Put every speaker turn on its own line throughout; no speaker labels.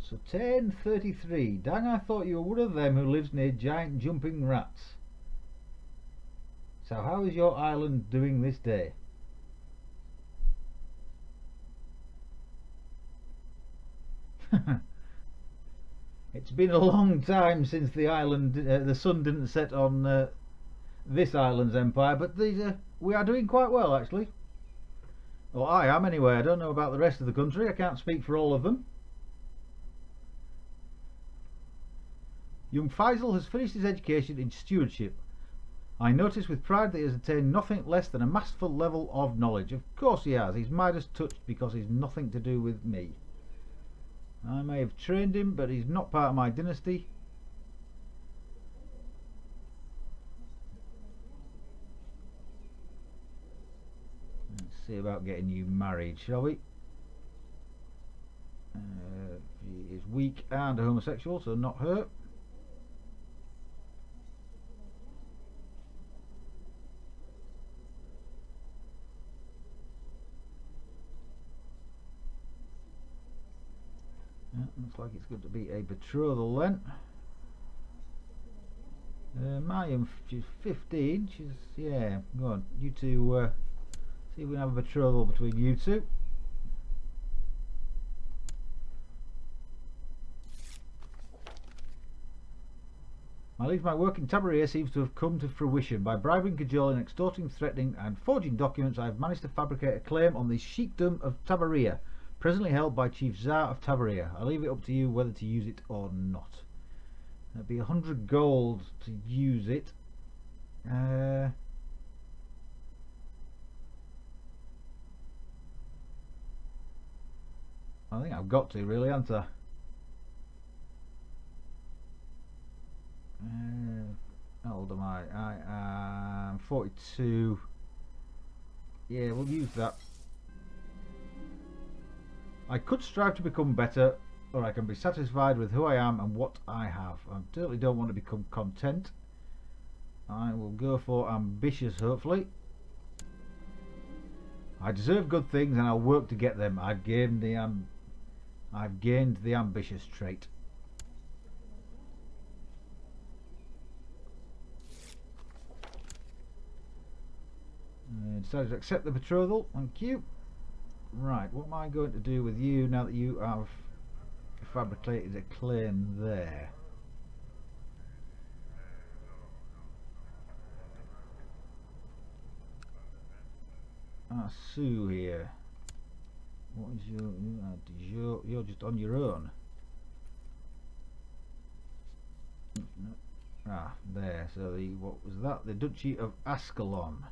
So 1033. Dang, I thought you were one of them who lives near giant jumping rats. So how is your island doing this day? It's been a long time since the island, the sun didn't set on this island's empire, but we are doing quite well actually. Well, I am anyway. I don't know about the rest of the country. I can't speak for all of them. Young Faisal has finished his education in stewardship. I notice with pride that he has attained nothing less than a masterful level of knowledge. Of course he has. He's Midas touched because he's nothing to do with me. I may have trained him, but he's not part of my dynasty. Let's see about getting you married, shall we? He is weak and a homosexual, so not her. Looks like it's going to be a betrothal then. Mayim, she's 15. She's, yeah, go on. You two, see if we can have a betrothal between you two. I believe my work in Tabaria seems to have come to fruition. By bribing, cajoling, extorting, threatening and forging documents, I have managed to fabricate a claim on the sheikdom of Tabaria, presently held by Chief Tsar of Tabaria. I leave it up to you whether to use it or not. That'd be 100 gold to use it. I think I've got to, really, haven't I? How old am I? I am 42. Yeah, we'll use that. I could strive to become better, or I can be satisfied with who I am and what I have. I certainly don't want to become content. I will go for ambitious, hopefully. I deserve good things and I'll work to get them. I've gained the ambitious trait. Decided to accept the betrothal. Thank you. Right, what am I going to do with you now that you have fabricated a claim there? Sue here. What is you're just on your own. There. So what was that? The Duchy of Ascalon.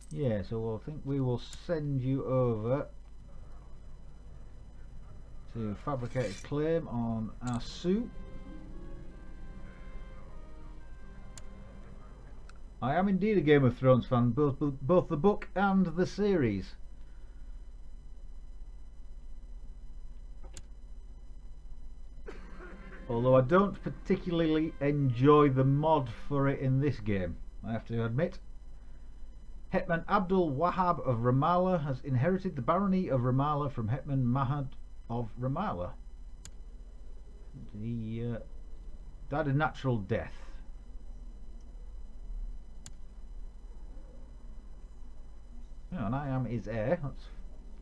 Yeah, so I think we will send you over to fabricate a claim on Asu. I am indeed a Game of Thrones fan, both the book and the series. Although I don't particularly enjoy the mod for it in this game, I have to admit. Hetman Abdul Wahab of Ramallah has inherited the barony of Ramallah from Hetman Mahad of Ramallah. He died a natural death. Oh, and I am his heir. That's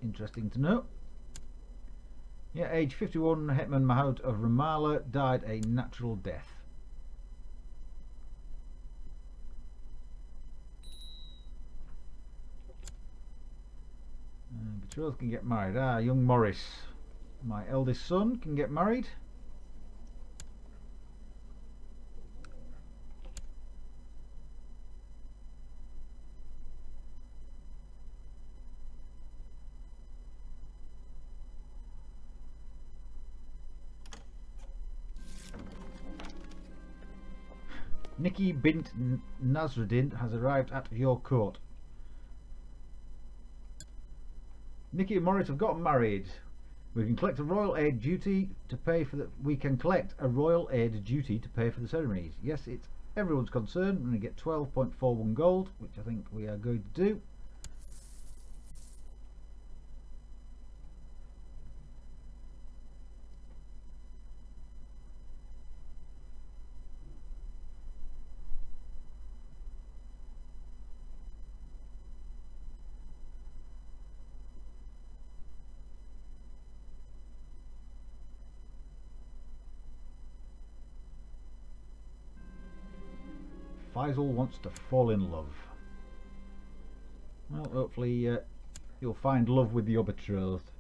interesting to know. Yeah, age 51, Hetman Mahad of Ramallah died a natural death. Betrothed can get married. Young Morris, my eldest son, can get married. Nikki bint Nasruddin has arrived at your court. Nikki and Morris have gotten married. We can collect a royal aid duty to pay for the. We can collect a royal aid duty to pay for the ceremonies. Yes, it's everyone's concern. We're going to get 12.41 gold, which I think we are going to do. Faisal wants to fall in love. Well, hopefully you'll find love with your betrothed.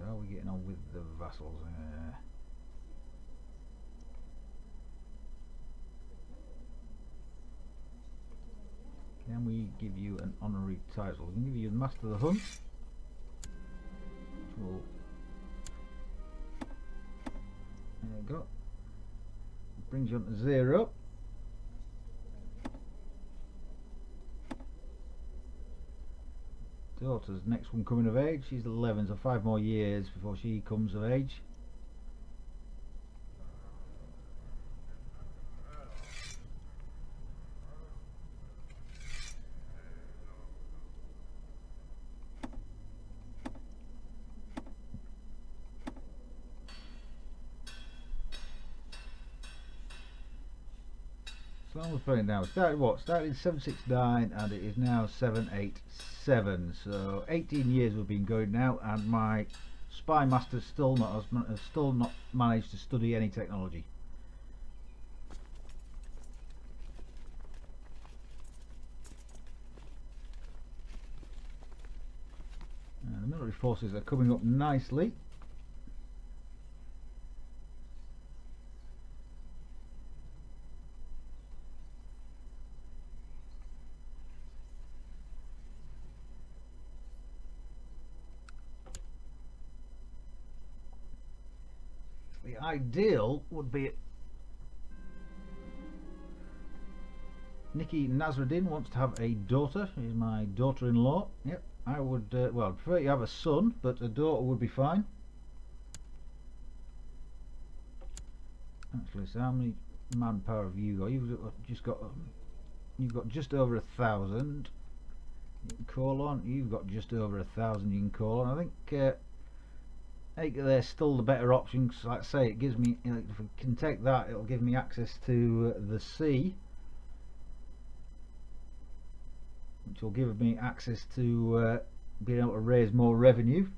How are we getting on with the vassals? Can we give you an honorary title? We can give you the Master of the Hunt. Well, there you go. Brings you on to 0. Daughter's next one coming of age. She's 11, so 5 more years before she comes of age. So I'm putting now. Started what? Started 769 and it is now 787. So 18 years we've been going now, and my spy master has still not managed to study any technology. The military forces are coming up nicely. The ideal would be Nikki Nasruddin wants to have a daughter. She's my daughter-in-law. Yep, I would, well, I'd prefer you have a son, but a daughter would be fine. Actually, so how many manpower have you got? You've got just over 1,000. You can call on. You've got just over 1,000. You can call on. I think they're still the better option, because like I say, it gives me, if we can take that, it'll give me access to the sea, which will give me access to being able to raise more revenue.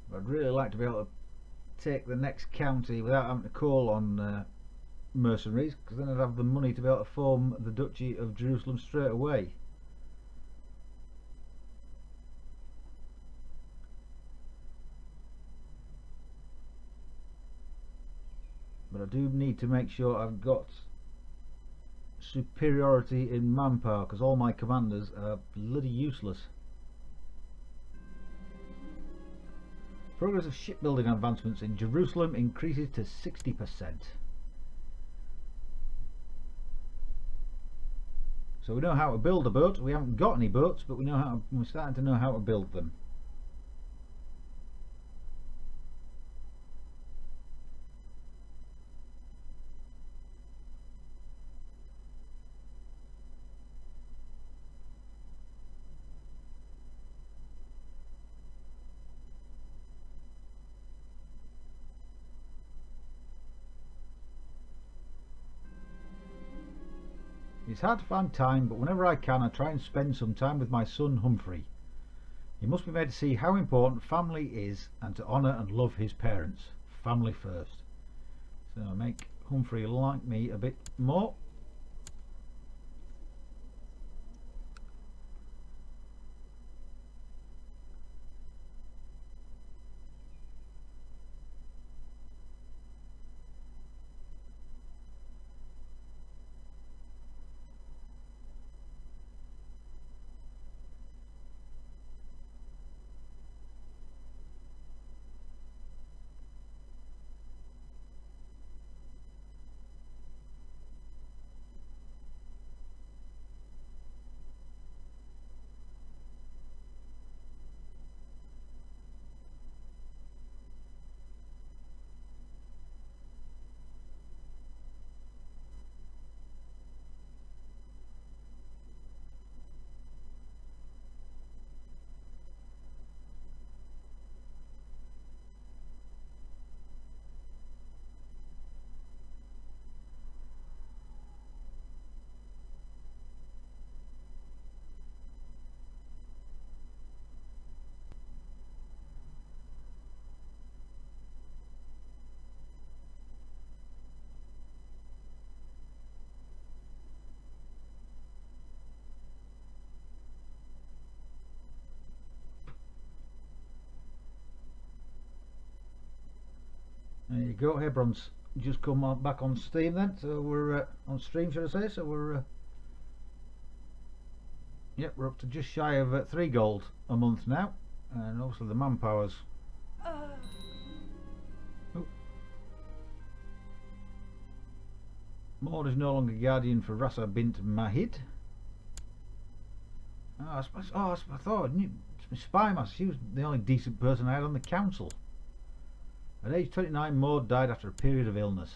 But I'd really like to be able to take the next county without having to call on mercenaries, because then I'd have the money to be able to form the Duchy of Jerusalem straight away. But I do need to make sure I've got superiority in manpower, because all my commanders are bloody useless. Progress of shipbuilding advancements in Jerusalem increases to 60%. So we know how to build a boat. We haven't got any boats, but we're starting to know how to build them. It's hard to find time, but whenever I can, I try and spend some time with my son Humphrey. He must be made to see how important family is, and to honour and love his parents. Family first. So make Humphrey like me a bit more. you go. Hebron's just come on, back on Steam then, so we're on stream, should I say? So we're yep, we're up to just shy of 3 gold a month now, and obviously the manpower's. Oh. Maud is no longer guardian for Rasa bint Mahid. Oh, I thought it's my spy master. She was the only decent person I had on the council. At age 29, Maud died after a period of illness.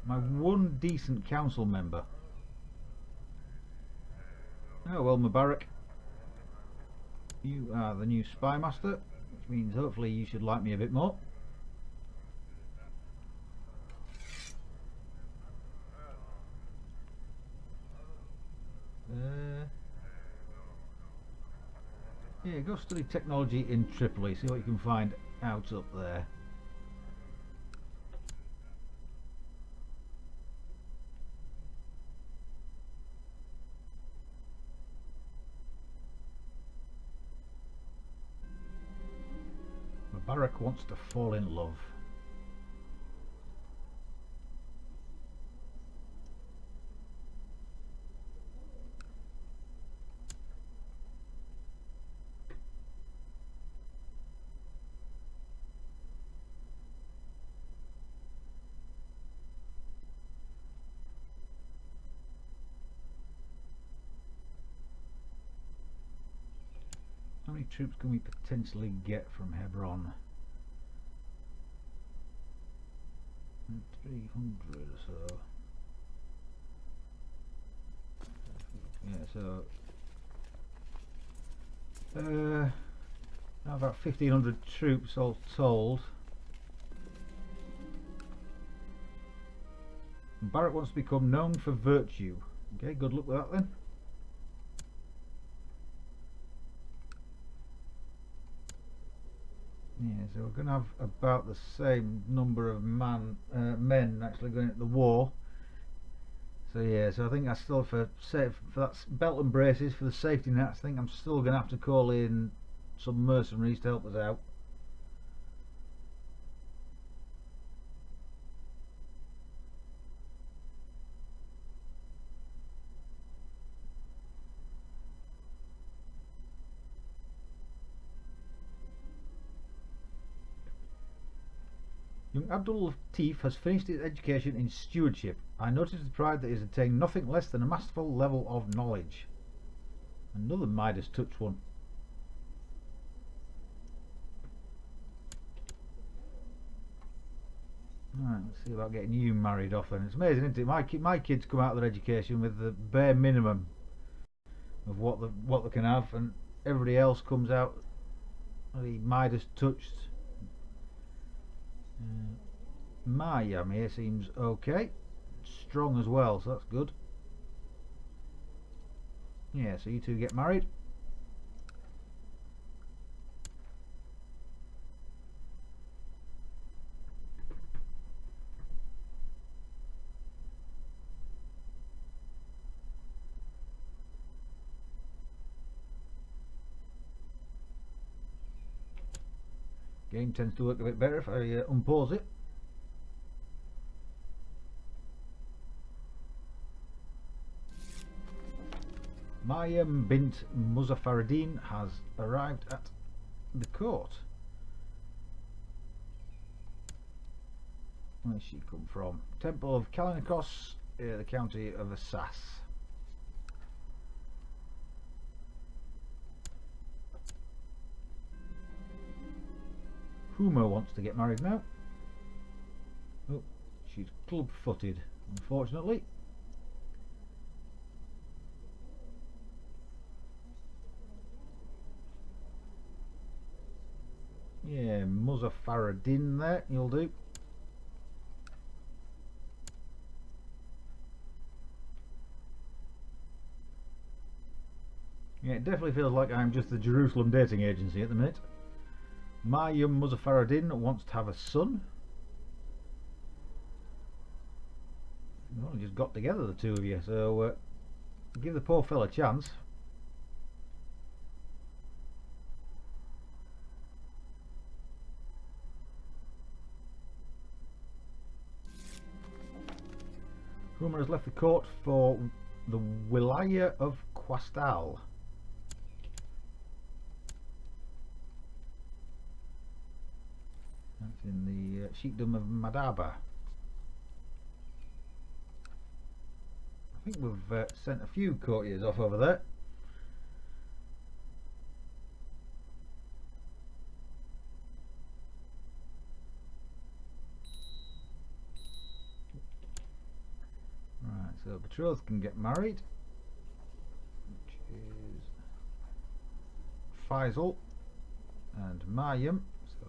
My one decent council member. Oh well, Mubarak, you are the new spy master, which means hopefully you should like me a bit more. Yeah, go study technology in Tripoli, see what you can find out up there. Mubarak wants to fall in love. How many troops can we potentially get from Hebron? 300 or so. Yeah, so now about 1,500 troops all told. Barrett wants to become known for virtue. Okay, good luck with that then. Yeah, so we're going to have about the same number of men actually going at the war. So yeah, so I think I still for that belt and braces for the safety net, I think I'm still going to have to call in some mercenaries to help us out. Young Abdul Latif has finished his education in stewardship. I notice with pride that he has attained nothing less than a masterful level of knowledge. Another Midas touch one. Right, let's see about getting you married off then. It's amazing, isn't it? My kids come out of their education with the bare minimum of what they can have, and everybody else comes out really Midas touched. My yam here seems okay, strong as well, so that's good. Yeah, so you two get married. Game tends to work a bit better if I unpause it. Mayam bint Muzaffaruddin has arrived at the court. Where's she come from? Temple of Kalinikos, the county of Assas. Huma wants to get married now. Oh, she's club-footed, unfortunately. Yeah, Muzaffaruddin there, you'll do. Yeah, it definitely feels like I'm just the Jerusalem dating agency at the minute. My young Muzaffaruddin wants to have a son. You've only just got together, the two of you, so give the poor fella a chance. Rumour has left the court for the Wilaya of Quastal. That's in the Sheikhdom of Madaba. I think we've sent a few courtiers off over there. Right, so betrothed can get married, which is Faisal and Mayim. So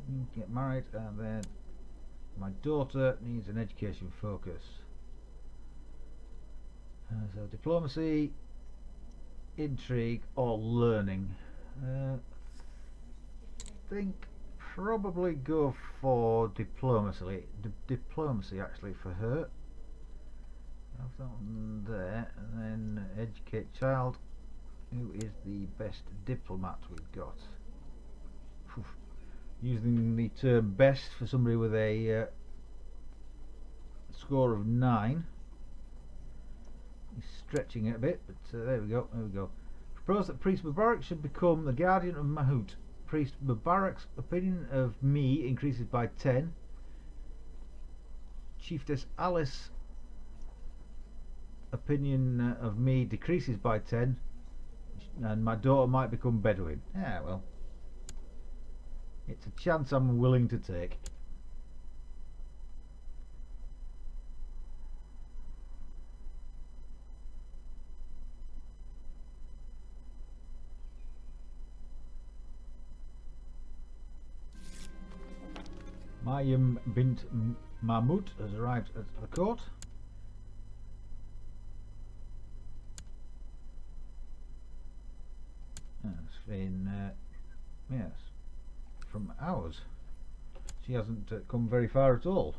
we can get married, and then my daughter needs an education focus. So diplomacy, intrigue, or learning. I think probably go for diplomacy. Diplomacy actually for her. Have that one there, and then educate child. Who is the best diplomat we've got? Oof. Using the term best for somebody with a score of 9. He's stretching it a bit, but there we go. There we go. Propose that Priest Mubarak should become the guardian of Mahut. Priest Mubarak's opinion of me increases by 10. Chieftess Alice opinion of me decreases by 10, and my daughter might become Bedouin. Yeah, well, it's a chance I'm willing to take. Mayim bint Mahmud has arrived at the court. It's been yes, from ours. She hasn't come very far at all.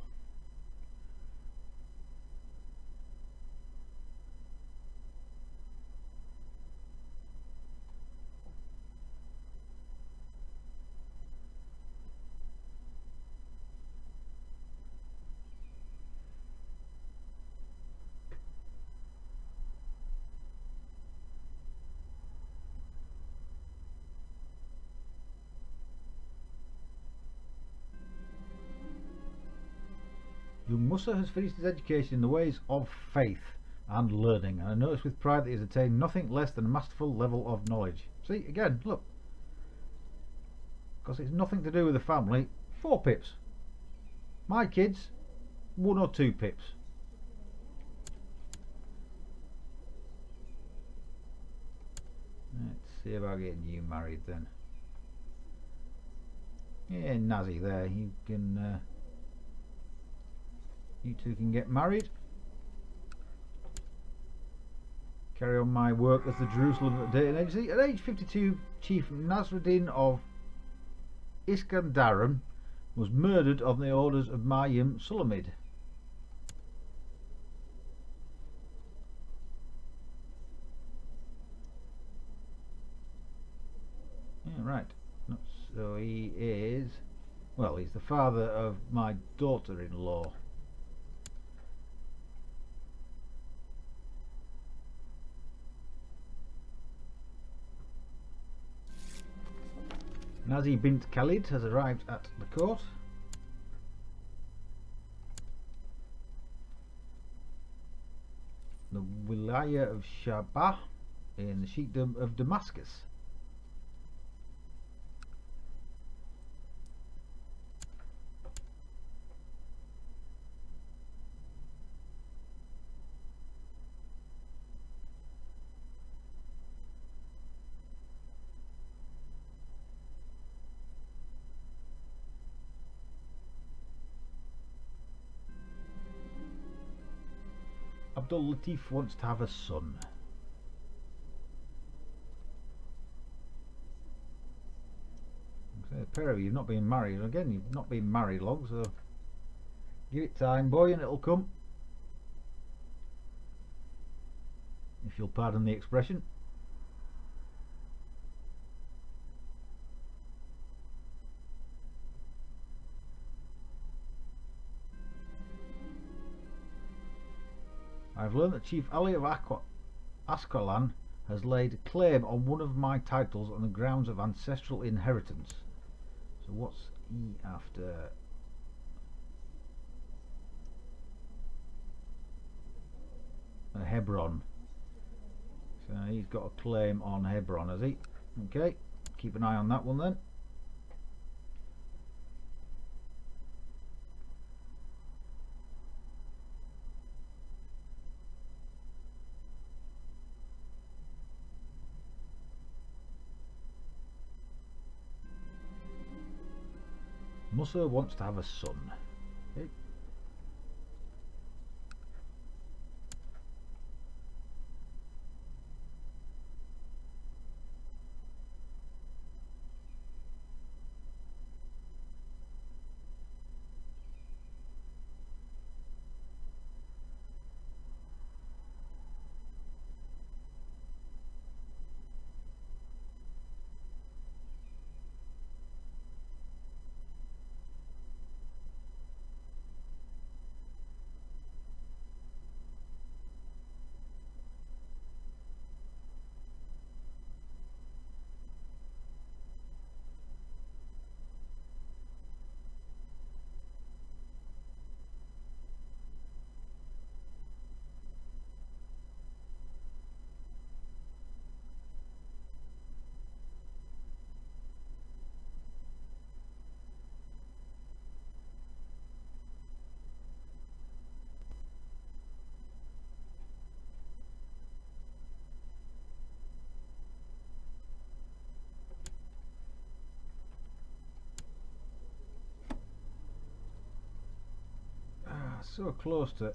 Young Musa has finished his education in the ways of faith and learning, and I notice with pride that he has attained nothing less than a masterful level of knowledge. See, again, look. Because it's nothing to do with the family, 4 pips. My kids, 1 or 2 pips. Let's see about getting you married then. Yeah, Nazi there, you can... you two can get married. Carry on my work as the Jerusalem Dating Agency. At age 52, Chief Nasruddin of Iskandaran was murdered on the orders of Mayim Sulamid. Yeah, right. So he is... well, he's the father of my daughter-in-law. Nazi bint Khalid has arrived at the court. The Wilaya of Shabah in the Sheikhdom of Damascus. Abdul Latif wants to have a son. So, a pair of you have not been married. Again, you've not been married long, so give it time, boy, and it'll come. If you'll pardon the expression. I've learned that Chief Ali of Ascalon has laid claim on one of my titles on the grounds of ancestral inheritance. So what's he after? Hebron. So he's got a claim on Hebron, has he? Okay, keep an eye on that one then. Musa wants to have a son. Okay. So close to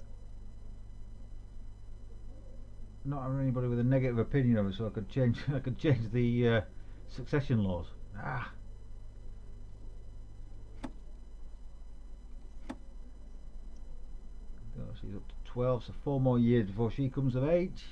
not having anybody with a negative opinion of it, so I could change. I could change the succession laws. She's up to 12, so 4 more years before she comes of age.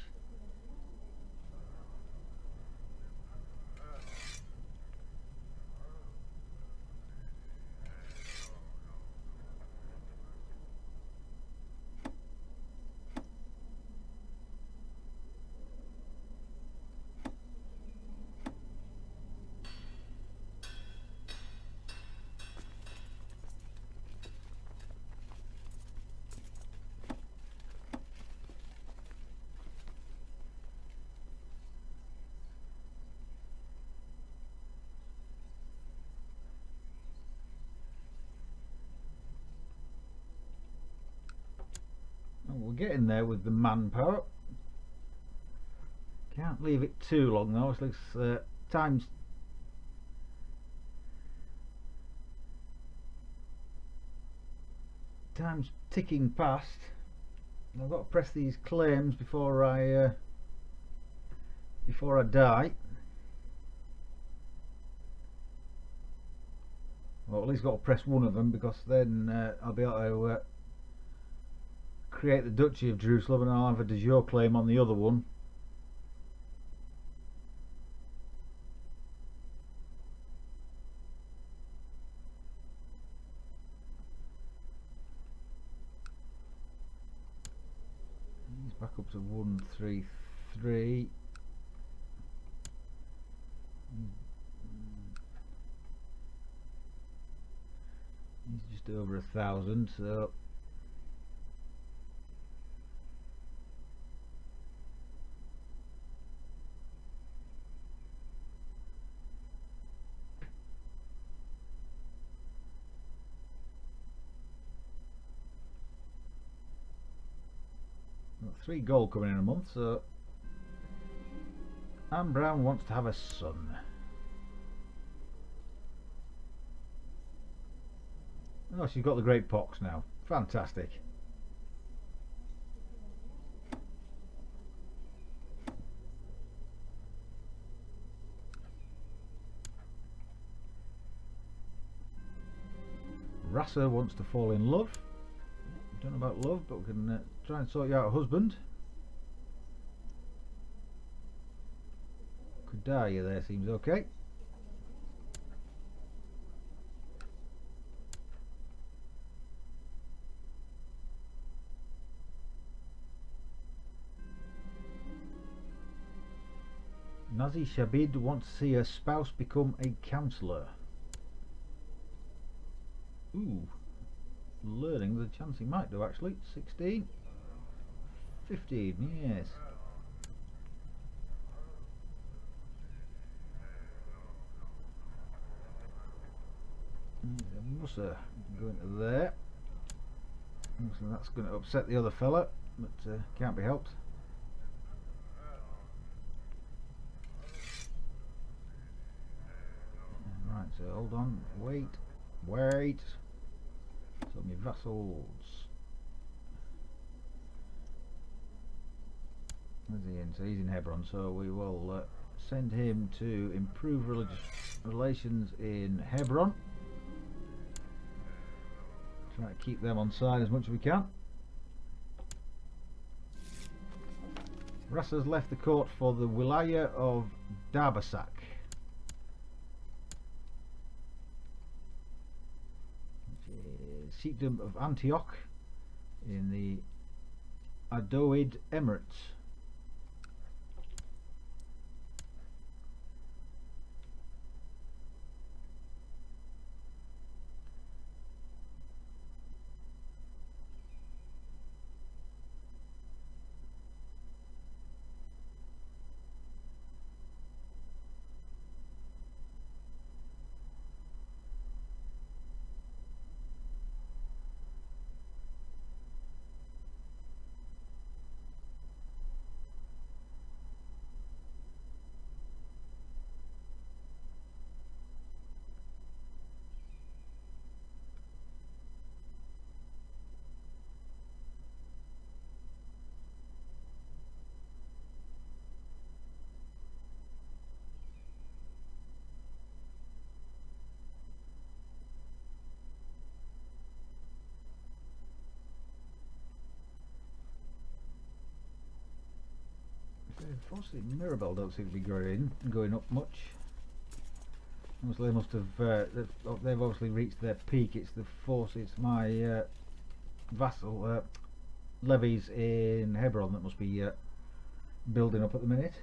We're getting there with the manpower. Can't leave it too long though. It looks time's ticking past. I've got to press these claims before I die. Well, at least got to press one of them, because then I'll be able to create the Duchy of Jerusalem, and I'll have a de jure claim on the other one. He's back up to 133. He's just over 1,000, so got 3 gold coming in a month. So Anne Brown wants to have a son. Oh, she's got the Great Pox now. Fantastic. Rasa wants to fall in love. Don't know about love, but we can try and sort you out a husband. Kudaya there seems okay. Nazi Shabid wants to see her spouse become a counsellor. Ooh, learning the chance he might do actually. 16, 15, yes. Musa going to there. So that's going to upset the other fella, but can't be helped. Right, so hold on, wait. So my vassals. Where's he in? So he's in Hebron, so we will send him to improve religious relations in Hebron. Try to keep them on side as much as we can. Rassa's left the court for the Wilaya of Darbasak. Sheikhdom of Antioch in the Adoid Emirates. Unfortunately, Mirabelle don't seem to be going up much. Obviously, they must have. They've obviously reached their peak. It's the force. It's my vassal levies in Hebron that must be building up at the minute.